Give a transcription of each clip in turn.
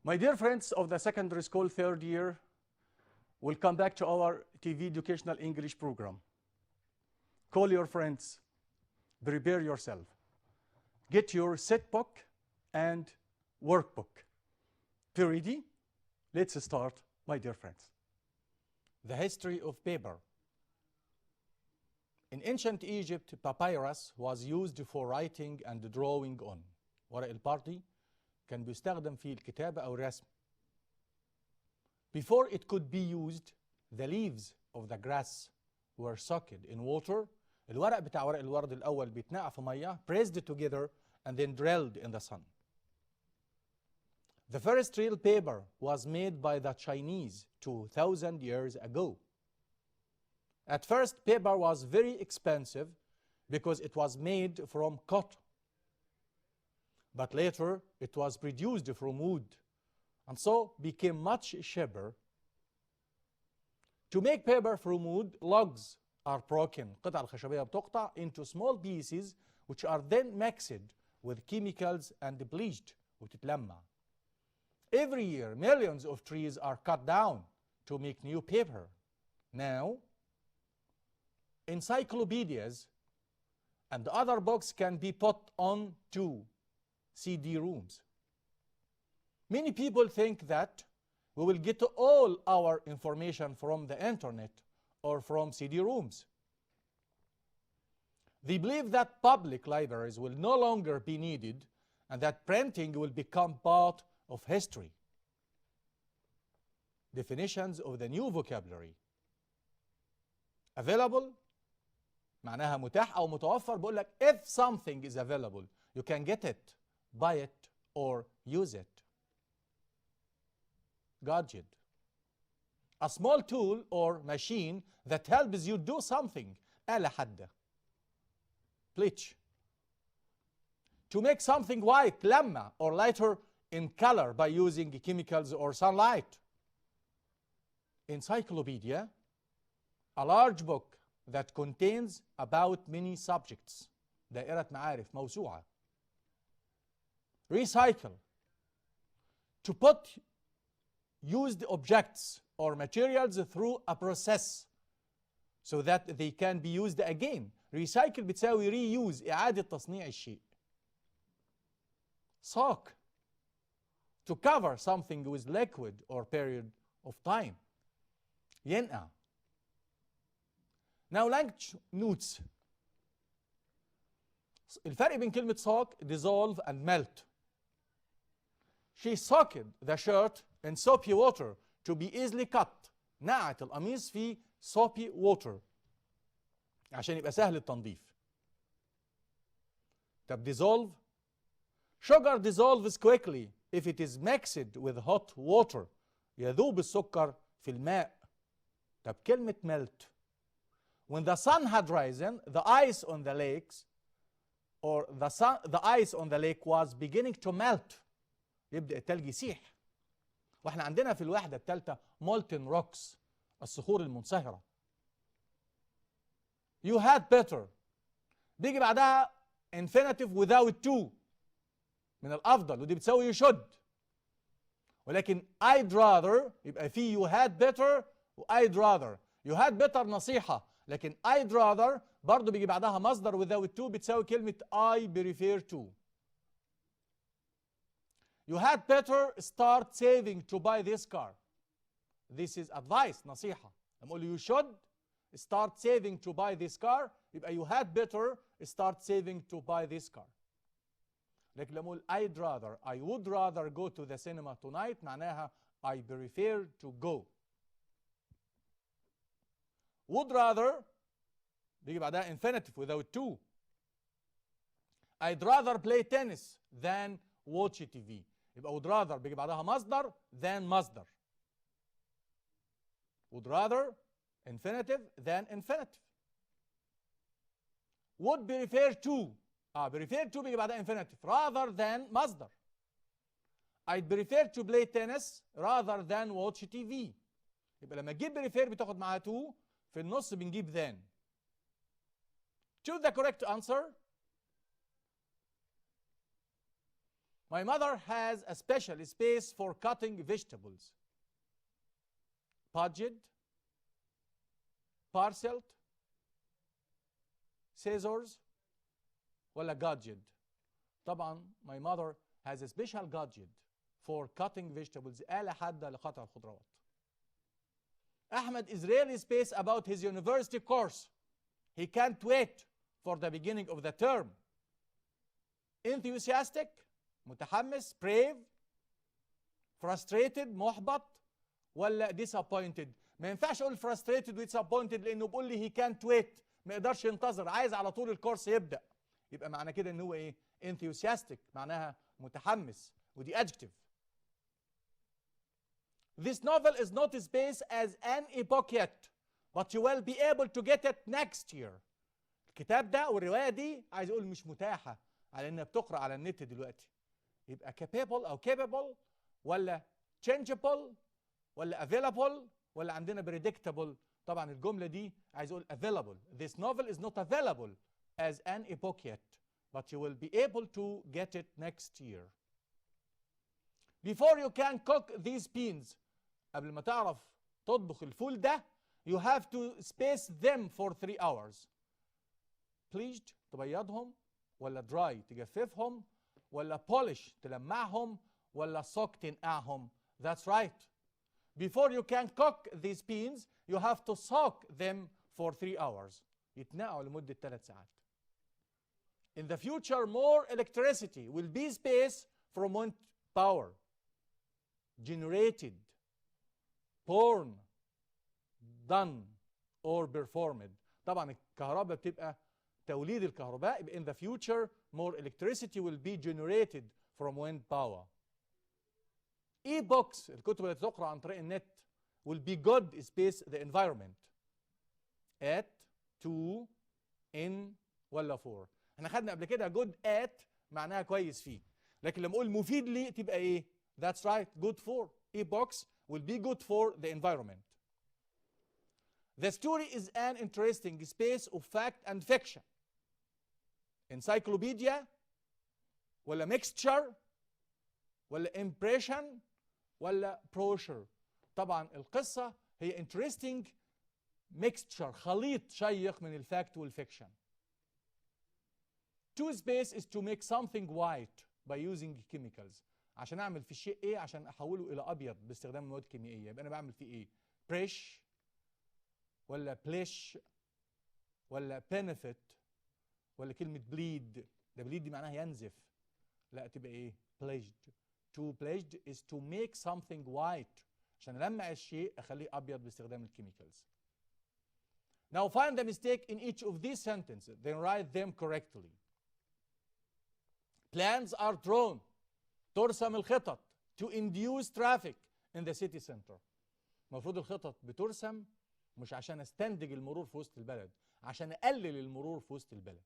My dear friends of the secondary school third year, welcome back to our TV educational English program. Call your friends, prepare yourself. Get your set book and workbook. Be ready? Let's start, my dear friends. The history of paper. In ancient Egypt, papyrus was used for writing and drawing on. ورق الباردي كان بيستخدم في الكتابة أو الرسم. Before it could be used, the leaves of the grass were soaked in water. الورق بتاع ورق الورد الأول بيتنقع في مية, pressed together and then drilled in the sun. The first real paper was made by the Chinese 2,000 years ago. At first, paper was very expensive because it was made from cotton. But later, it was produced from wood, and so became much cheaper. To make paper from wood, logs are broken. القطع الخشبية بتقطع into small pieces which are then mixed with chemicals and bleached وتتلمع. Every year, millions of trees are cut down to make new paper. Now, encyclopedias and other books can be put on to CD-ROOMs. Many people think that we will get all our information from the internet or from CD-ROOMs. They believe that public libraries will no longer be needed and that printing will become part of history. Definitions of the new vocabulary. Available معناها متاح أو متوفر. بقول لك if something is available, you can get it, buy it, or use it. Gadget. A small tool or machine that helps you do something. آلة حادة. Bleach. To make something white, لمع, or lighter in color by using chemicals or sunlight. Encyclopedia. A large book that contains about many subjects. دائرة معارف موسوعة. Recycle. To put used objects or materials through a process so that they can be used again. Recycle بتساوي reuse, إعادة تصنيع الشيء. Soak. To cover something with liquid or period of time. ينقع. Now language notes. الفرق بين كلمة soak, dissolve and melt. She soaked the shirt in soapy water to be easily cut. نقعت القميص في soapy water عشان يبقى سهل التنظيف. طب dissolve. Sugar dissolves quickly if it is mixed with hot water. يذوب السكر في الماء. طب كلمة melt. When the sun had risen, the ice on the lakes or the ice on the lake was beginning to melt. يبدأ التلج يسيح. واحنا عندنا في الوحدة الثالثة molten rocks, الصخور المنصهرة. You had better. بيجي بعدها infinitive without to. من الأفضل ودي بتساوي you should. ولكن I'd rather يبقى في you had better و I'd rather. You had better نصيحة. لكن I'd rather برضو بيجي بعدها مصدر without to بتساوي كلمة I prefer to. You had better start saving to buy this car. This is advice, نصيحة. لما أقول you should start saving to buy this car يبقى you had better start saving to buy this car. لكن لما أقول I'd rather, I would rather go to the cinema tonight معناها I prefer to go. Would rather بيجي بعدها infinitive without to. I'd rather play tennis than watch TV. يبقى would rather بيجي بعدها مصدر than مصدر. Would rather infinitive than infinitive. Would prefer to. prefer to بيجي بعدها infinitive rather than مصدر. I'd prefer to play tennis rather than watch TV. يبقى لما تجيب prefer بتاخد معاها to في النص بنجيب than. Choose the correct answer. My mother has a special space for cutting vegetables. Budget, parcelled, scissors, ولا gadget؟ طبعا my mother has a special gadget for cutting vegetables. آلة حادة لقطع الخضروات. Ahmed is really space about his university course. He can't wait for the beginning of the term. Enthusiastic, متحمس, brave, frustrated, محبط, ولا disappointed؟ ما ينفعش اقول frustrated و disappointed لانه بيقول لي he can't wait، ما يقدرش ينتظر، عايز على طول الكورس يبدأ. يبقى معنى كده ان هو ايه؟ enthusiastic معناها متحمس، ودي adjective. This novel is not spaced as an epoch yet, but you will be able to get it next year. الكتاب ده والرواية دي عايز اقول مش متاحة على انها بتقرأ على النت دلوقتي. يبقى capable او capable ولا changeable ولا available ولا عندنا predictable؟ طبعا الجملة دي عايز اقول available. This novel is not available as an epoch yet, but you will be able to get it next year. Before you can cook these beans، قبل ما تعرف تطبخ الفول ده you have to space them for 3 hours. bleached تبيضهم ولا dry تجففهم ولا polish تلمعهم ولا soak تنقعهم؟ That's right. Before you can cook these beans you have to soak them for 3 hours. يتنقعوا لمدة 3 ساعات. In the future more electricity will be spaced from wind power. Generated, born, done or performed. طبعا الكهرباء بتبقى توليد الكهرباء. in the future more electricity will be generated from wind power. e-books الكتب التي تقرأ عن طريق النت will be good space the environment. at, to, in ولا for؟ احنا خدنا قبل كده good at معناها كويس فيه، لكن لما اقول مفيد لي تبقى ايه؟ That's right, good for. e-books will be good for the environment. The story is an interesting space of fact and fiction. Encyclopedia ولا mixture ولا impression ولا brochure؟ طبعا القصة هي interesting mixture، خليط شيق من الفاكت والفيكشن. To space is to make something white by using chemicals. عشان اعمل في الشيء ايه؟ عشان احوله الى ابيض باستخدام مواد كيميائيه. يبقى انا بعمل فيه ايه؟ بريش ولا بليش ولا بنفيت ولا كلمه بليد؟ ده بليد دي معناها ينزف، لا تبقى ايه؟ pledged. To pledged is to make something white، عشان المع الشيء اخليه ابيض باستخدام الكيميكالز. Now find the mistake in each of these sentences then write them correctly. Plans are drawn، ترسم الخطط to induce traffic in the city center. المفروض الخطط بترسم مش عشان استنتج المرور في وسط البلد، عشان اقلل المرور في وسط البلد.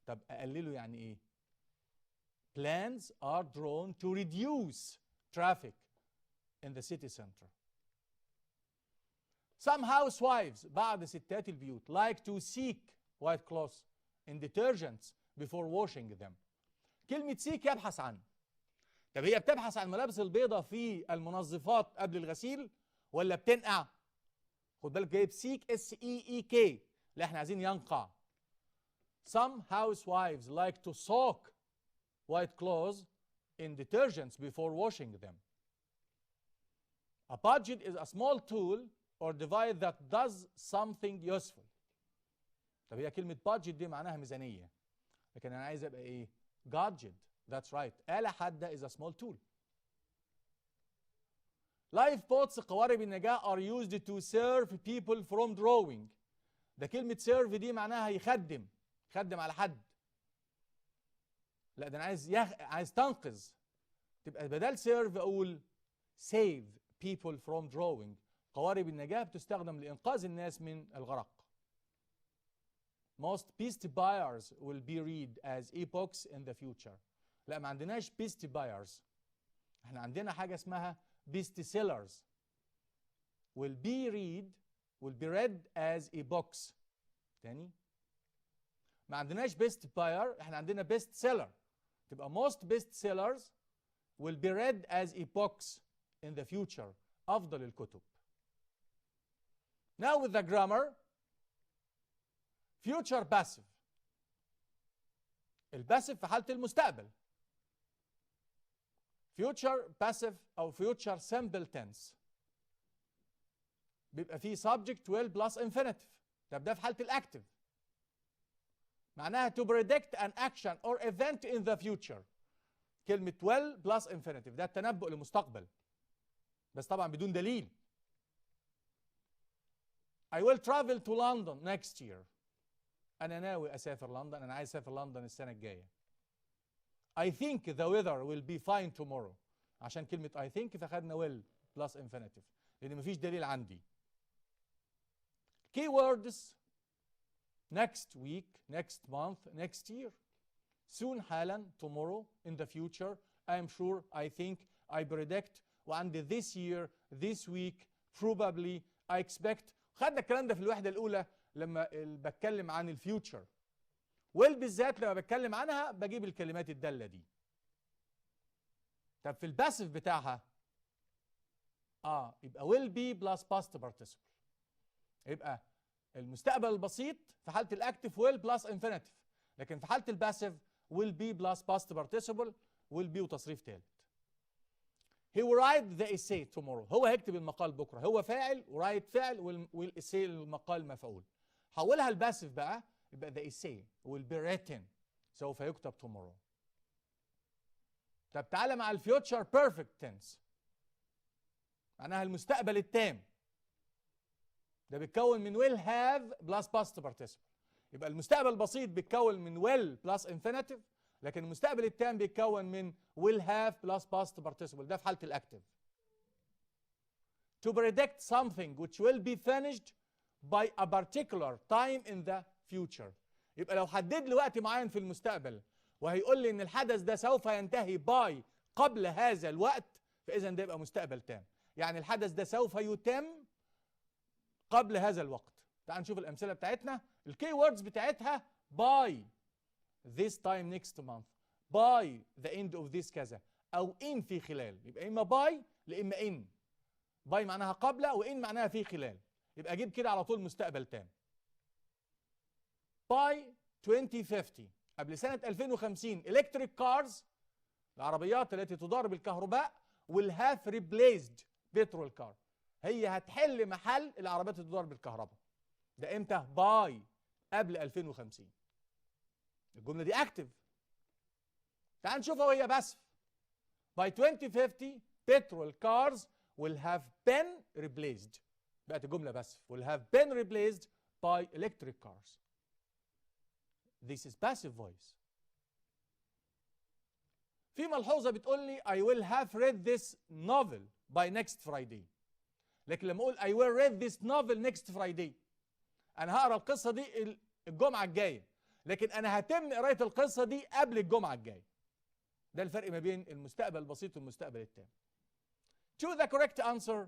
طب اقلله يعني ايه؟ Plans are drawn to reduce traffic in the city center. Some housewives بعض ستات البيوت like to seek white cloths in detergents before washing them. كلمة seek يبحث عنه. طب هي بتبحث عن الملابس البيضاء في المنظفات قبل الغسيل ولا بتنقع؟ خد بالك جايب سيك SEEK، لا احنا عايزين ينقع. Some housewives like to soak white clothes in detergents before washing them. A budget is a small tool or device that does something useful. طب هي كلمة budget دي معناها ميزانية، لكن أنا عايز أبقى إيه؟ gadget. That's right. آلة حادة is a small tool. Lifeboats قوارب النجاة are used to serve people from drowning. ده كلمة serve دي معناها يخدم، يخدم على حد. لا ده أنا عايز تنقذ. تبقى بدل serve أقول save people from drowning. قوارب النجاة بتستخدم لإنقاذ الناس من الغرق. Most best buyers will be read as epochs in the future. لا ما عندناش best buyers، احنا عندنا حاجة اسمها best sellers. will be read as epochs. تاني ما عندناش best buyer، احنا عندنا best seller. تبقى most best sellers will be read as books in the future. أفضل الكتب. Now with the grammar, future passive. الباسيف في حالة المستقبل. future passive أو future simple tense. بيبقى فيه subject will plus infinitive. طب ده في حالة الأكتف. معناها to predict an action or event in the future. كلمة will plus infinitive ده التنبؤ للمستقبل. بس طبعا بدون دليل. I will travel to London next year. أنا ناوي أسافر لندن، أنا عايز أسافر لندن السنة الجاية. I think the weather will be fine tomorrow. عشان كلمة I think فخدنا will plus infinitive لأن مفيش دليل عندي. Keywords next week, next month, next year. Soon حالا, tomorrow, in the future, I am sure, I think, I predict, وعندي this year, this week, probably, I expect. خدنا الكلام ده في الوحدة الأولى لما بتكلم عن الفيوتشر. بالذات لما بتكلم عنها بجيب الكلمات الدالة دي. طب في الباسيف بتاعها يبقى will be plus past participle. يبقى المستقبل البسيط في حالة الأكتف will plus infinitive. لكن في حالة الباسيف will be plus past participle will be وتصريف ثالث. He will write the essay tomorrow. هو هيكتب المقال بكرة. هو فاعل write فعل والإساي المقال مفعول. حولها الباسيف بقى يبقى the essay will be written. سوف يكتب tomorrow. طب تعالى مع الفيوتشر perfect tense. معناها المستقبل التام. ده بيتكون من will have plus past participle. يبقى المستقبل البسيط بيتكون من will plus infinitive. لكن المستقبل التام بيتكون من will have plus past participle. ده في حالة الأكتف. To predict something which will be finished by a particular time in the future. يبقى لو حدد لي وقت معين في المستقبل وهيقول لي ان الحدث ده سوف ينتهي by قبل هذا الوقت فإذا ده يبقى مستقبل تام. يعني الحدث ده سوف يتم قبل هذا الوقت. تعال نشوف الأمثلة بتاعتنا. الكي ووردز بتاعتها by this time next month, by the end of this كذا أو in في خلال. يبقى إما by لإما in. by معناها قبل وإن معناها في خلال. يبقى أجيب كده على طول مستقبل تام. by 2050 قبل سنة 2050 electric cars العربيات التي تدار بالكهرباء will have replaced petrol car. هي هتحل محل العربيات اللي تدار بالكهرباء. ده امتى؟ باي قبل 2050. الجمله دي اكتف. تعال نشوفها وهي بس. By 2050 petrol cars will have been replaced. بقت الجمله بس. will have been replaced by electric cars. This is passive voice. في ملحوظه بتقول لي I will have read this novel by next Friday. لكن لما اقول I will read this novel next Friday انا هقرا القصه دي الجمعه الجايه، لكن انا هتم قرايه القصه دي قبل الجمعه الجايه. ده الفرق ما بين المستقبل البسيط والمستقبل التام. Choose the correct answer.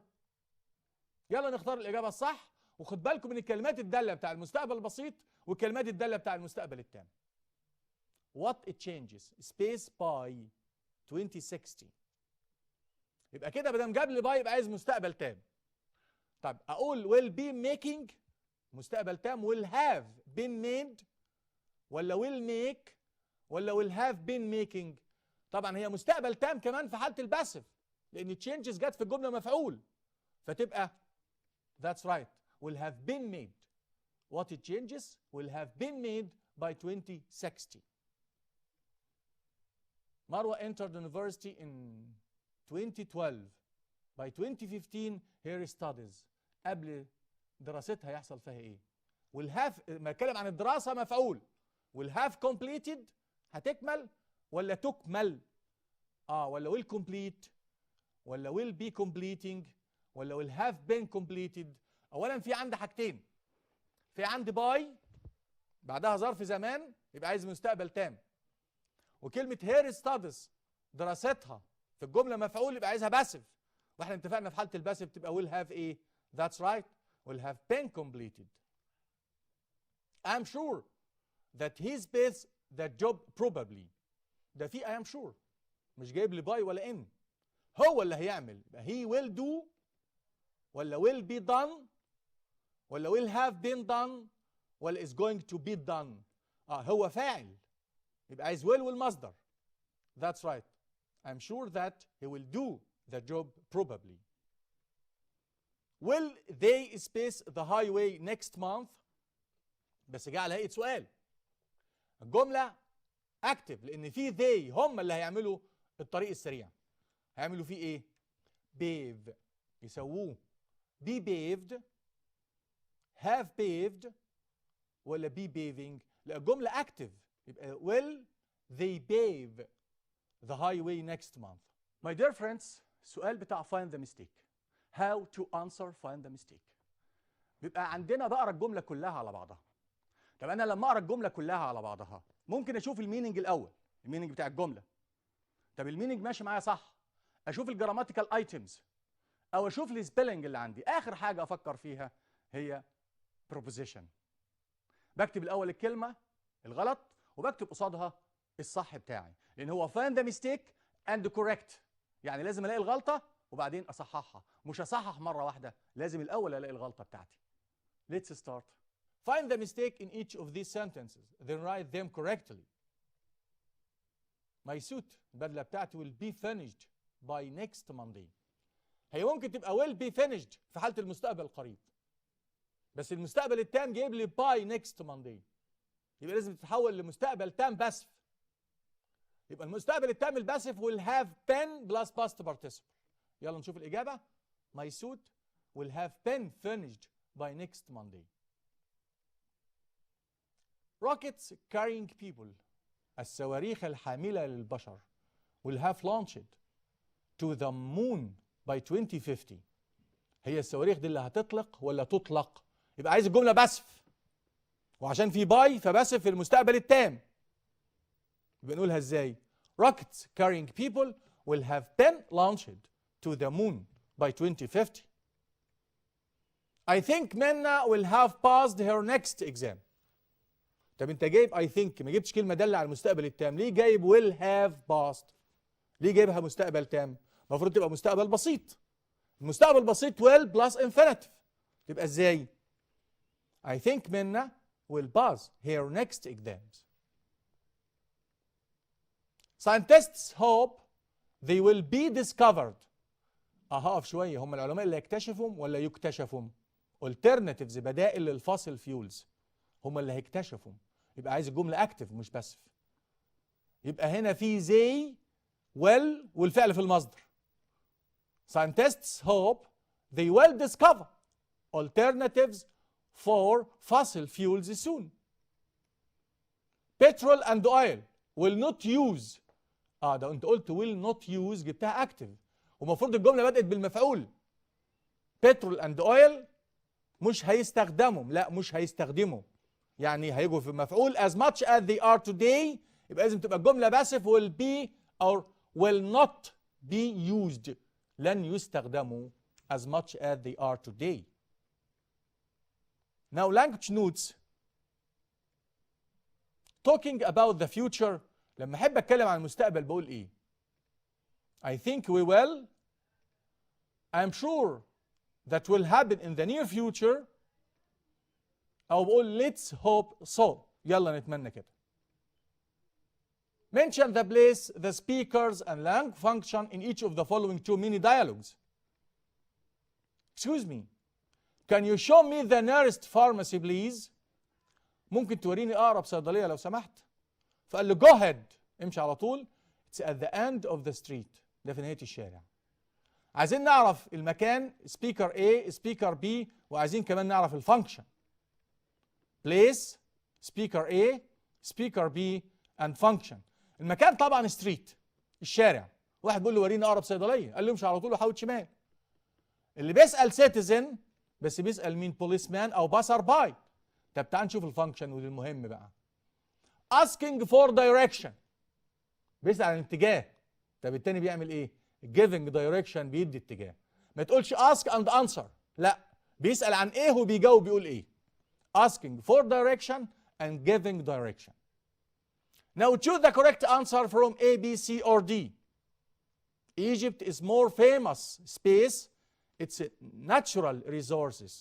يلا نختار الاجابه الصح، وخد بالكم من الكلمات الداله بتاع المستقبل البسيط والكلمات الداله بتاع المستقبل التام. What it changes space by 2060. يبقى كده بدل جاب لي باي يبقى عايز مستقبل تام. طب اقول will be making مستقبل تام will have been made ولا will make ولا will have been making. طبعا هي مستقبل تام كمان في حالة الباسف لان changes جت في الجملة مفعول فتبقى that's right will have been made. What it changes will have been made by 2060. Marwa entered university in 2012. By 2015 her studies. قبل دراستها يحصل فيها ايه؟ will have ما اتكلم عن الدراسة مفعول. will have completed هتكمل ولا تكمل؟ ولا will complete ولا will be completing ولا will have been completed. اولا في عندي حاجتين. في عندي by بعدها ظرف زمان يبقى عايز مستقبل تام. وكلمة her studies دراستها في الجملة مفعول يبقى عايزها باسف. واحنا اتفقنا في حالة الباسف تبقى will have ايه؟ That's right. Will have been completed. I'm sure that his best the job probably. ده في I am sure. مش جايب لي باي ولا ان. هو اللي هيعمل. يبقى he will do ولا will be done ولا will have been done ولا is going to be done. هو فاعل، يبقى عايز will والمصدر. That's right. I'm sure that he will do the job probably. Will they space the highway next month؟ بس جه على هيئة سؤال. الجملة active لأن في they هم اللي هيعملوا الطريق السريع. هيعملوا فيه إيه؟ pave يسووه. be paved have paved ولا be paving؟ لا الجملة active يبقى will they pave the highway next month. My dear friends السؤال بتاع find the mistake. How to answer find the mistake. بيبقى عندنا بقرا الجملة كلها على بعضها. طب أنا لما أقرا الجملة كلها على بعضها ممكن أشوف الميننج الأول، الميننج بتاع الجملة. طب الميننج ماشي معايا صح، أشوف الجراماتيكال ايتمز أو أشوف السبيلنج اللي عندي. آخر حاجة أفكر فيها هي proposition. بكتب الأول الكلمة الغلط وبكتب قصادها الصح بتاعي، لأن هو find the mistake and correct. يعني لازم ألاقي الغلطة وبعدين أصححها، مش أصحح مرة واحدة، لازم الأول ألاقي الغلطة بتاعتي. Let's start. Find the mistake in each of these sentences, then write them correctly. My suit البدلة بتاعتي will be finished by next Monday. هي ممكن تبقى will be finished في حالة المستقبل القريب، بس المستقبل التام جايب لي by next Monday، يبقى لازم تتحول لمستقبل تام باسف. يبقى المستقبل التام الباسف will have been plus past participle. يلا نشوف الإجابة. My suit will have been finished by next Monday. Rockets carrying people الصواريخ الحاملة للبشر will have launched to the moon by 2050. هي الصواريخ دي اللي هتطلق ولا تطلق؟ يبقى عايز الجملة باسف، وعشان في باي فباسف في المستقبل التام. يبقى نقولها ازاي؟ Rockets carrying people will have been launched to the moon by 2050. I think Minna will have passed her next exam. طب انت جايب I think ما جبتش كلمة دالة على المستقبل التام، ليه جايب will have passed؟ ليه جايبها مستقبل تام؟ المفروض تبقى مستقبل بسيط. المستقبل بسيط will plus infinitive. تبقى ازاي؟ I think Minna will pass her next exams. Scientists hope they will be discovered. هقف شوية، هم العلماء اللي يكتشفهم ولا يكتشفهم؟ alternatives بدائل للفاصل فيولز هم اللي هيكتشفهم. يبقى عايز الجملة اكتف مش باسف. يبقى هنا في زي will والفعل في المصدر. Scientists hope they will discover alternatives for fossil fuels soon. Petrol and oil will not use. ده انت قلت will not use جبتها active، ومفروض الجملة بدأت بالمفعول. Petrol and oil مش هيستخدمهم، لا مش هيستخدموا، يعني هيجوا في مفعول as much as they are today. يبقى لازم تبقى الجملة باسف will be or will not be used. لن يستخدموا as much as they are today. Now language notes. Talking about the future. لما احب اتكلم عن المستقبل بقول ايه؟ I think we will. I'm sure that will happen in the near future. أو بقول let's hope so. يلا نتمنى كده. Mention the place, the speakers and lang function in each of the following two mini dialogues. Excuse me. Can you show me the nearest pharmacy please? ممكن توريني أقرب صيدلية لو سمحت؟ فقال له go ahead. امشي على طول. It's at the end of the street. ده في نهاية الشارع. عايزين نعرف المكان speaker A, speaker B، وعايزين كمان نعرف الفانكشن. place, speaker A, speaker B and function. المكان طبعا ستريت الشارع. واحد بيقول له وريني اقرب صيدليه، قال له امشي على طول وحاول شمال. اللي بيسال سيتيزن بس بيسال مين؟ بوليس مان او باسر باي. طب تعال نشوف الفانكشن ودي المهم بقى. asking for direction بيسال عن الاتجاه. طب التاني بيعمل ايه؟ giving direction بيدي اتجاه. ما تقولش ask and answer، لا بيسال عن ايه وبيجاوب بيقول ايه. asking for direction and giving direction. Now choose the correct answer from A, B, C or D. Egypt is more famous. Space, it's natural resources.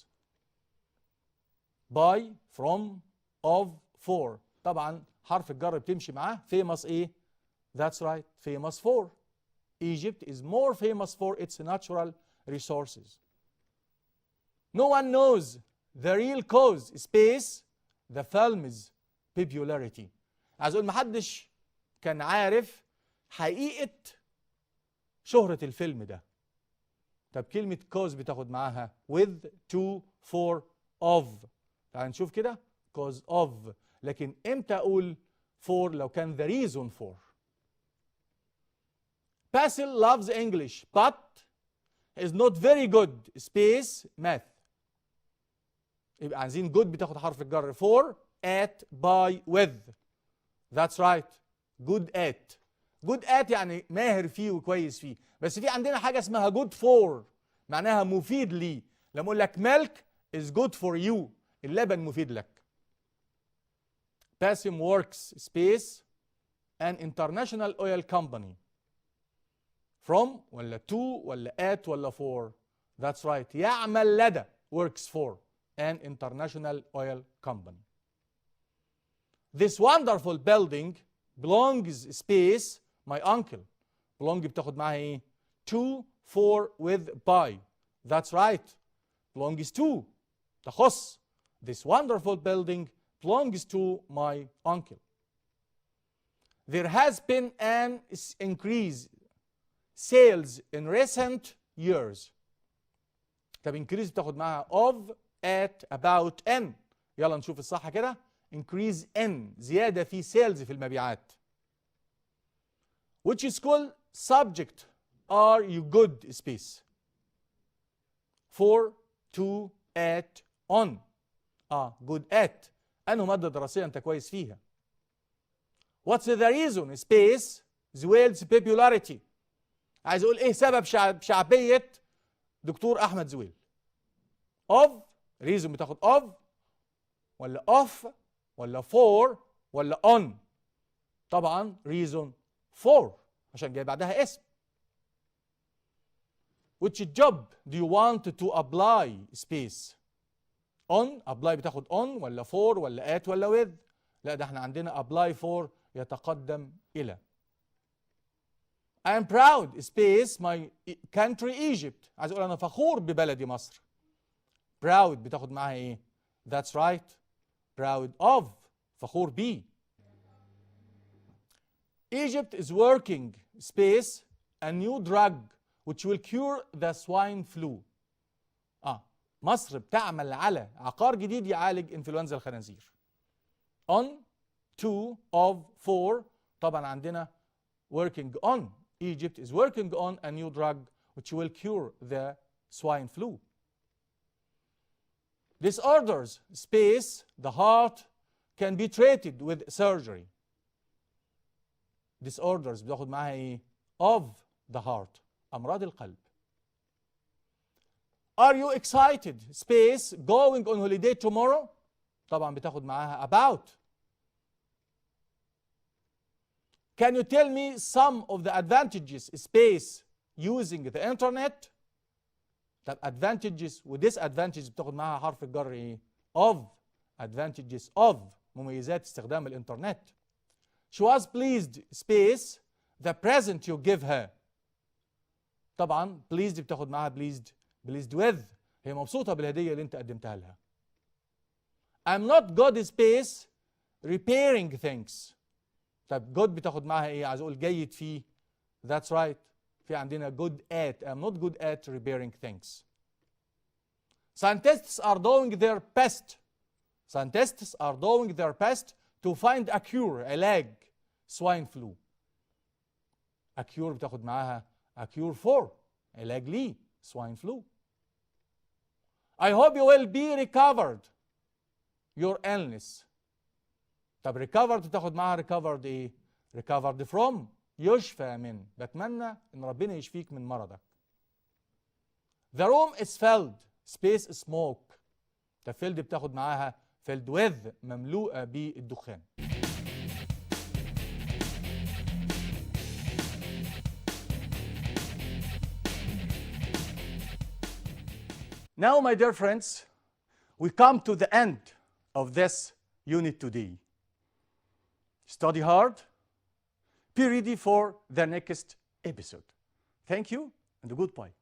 By, from, of, for. طبعا حرف الجر بتمشي معاه. famous ايه؟ That's right, famous for. Egypt is more famous for its natural resources. No one knows the real cause, space, the film's popularity. عايز اقول محدش كان عارف حقيقة شهرة الفيلم ده. طب كلمة cause بتاخد معاها with, to, for, of. تعال نشوف كده cause of. لكن امتى اقول for لو كان the reason for. Basil loves English but is not very good space math. يبقى عايزين good بتاخد حرف الجر for, at, by, with. That's right, good at. good at يعني ماهر فيه وكويس فيه. بس في عندنا حاجة اسمها good for، معناها مفيد لي. لما اقول لك milk is good for you، اللبن مفيد لك. Basim works space an international oil company. From ولا to ولا at ولا for. That's right, يعمل لدى works for an international oil company. This wonderful building belongs space my uncle. belong بتاخد معاها ايه؟ to, for, with, by. That's right, belongs to تخص. This wonderful building belongs to my uncle. There has been an increase sales in recent years. طب increase بتاخد معاها of, at, about, in. يلا نشوف الصح كده. increase in زيادة في sales في المبيعات. Which school subject are you good space? For, to, at, on. good at. أنه مادة دراسية أنت كويس فيها. What's the reason space زويل's popularity؟ عايز أقول إيه سبب شعبية دكتور أحمد زويل؟ of reason بتاخد of ولا off ولا for ولا on؟ طبعا reason for عشان جاي بعدها اسم. Which job do you want to apply space? on apply بتاخد on ولا for ولا at ولا with؟ لا ده احنا عندنا apply for يتقدم إلى. I am proud space my country Egypt. عايز اقول انا فخور ببلدي مصر. proud بتاخد معاها ايه؟ That's right, proud of فخور بيه. Egypt is working space a new drug which will cure the swine flu. مصر بتعمل على عقار جديد يعالج انفلونزا الخنازير. on, to, of, for. طبعا عندنا working on. Egypt is working on a new drug which will cure the swine flu. Disorders space the heart can be treated with surgery. Disorders بتاخد معاها ايه؟ of the heart أمراض القلب. Are you excited space going on holiday tomorrow؟ طبعا بتاخد معاها about. Can you tell me some of the advantages space using the internet؟ طب advantages و disadvantages بتاخد معاها حرف الجر ايه؟ of. advantages of مميزات استخدام الانترنت. She was pleased space the present you give her. طبعا pleased بتاخد معاها pleased with. هي مبسوطة بالهدية اللي انت قدمتها لها. I'm not good space repairing things. طب good بتاخد معاها ايه؟ عايز اقول جيد فيه. That's right. في عندنا good at. I'm not good at repairing things. Scientists are doing their best. Scientists are doing their best to find a cure علاج swine flu. A cure بتاخد معاها a cure for علاج ليه swine flu. I hope you will be recovered your illness. طب recovered بتاخد معاها recovered ايه؟ recovered from يشفى من. بتمنى ان ربنا يشفيك من مرضك. The room is filled space smoke. طب filled بتاخد معاها filled with مملوءة بالدخان. Now, my dear friends, we come to the end of this unit today. Study hard. Be ready for the next episode. Thank you and goodbye.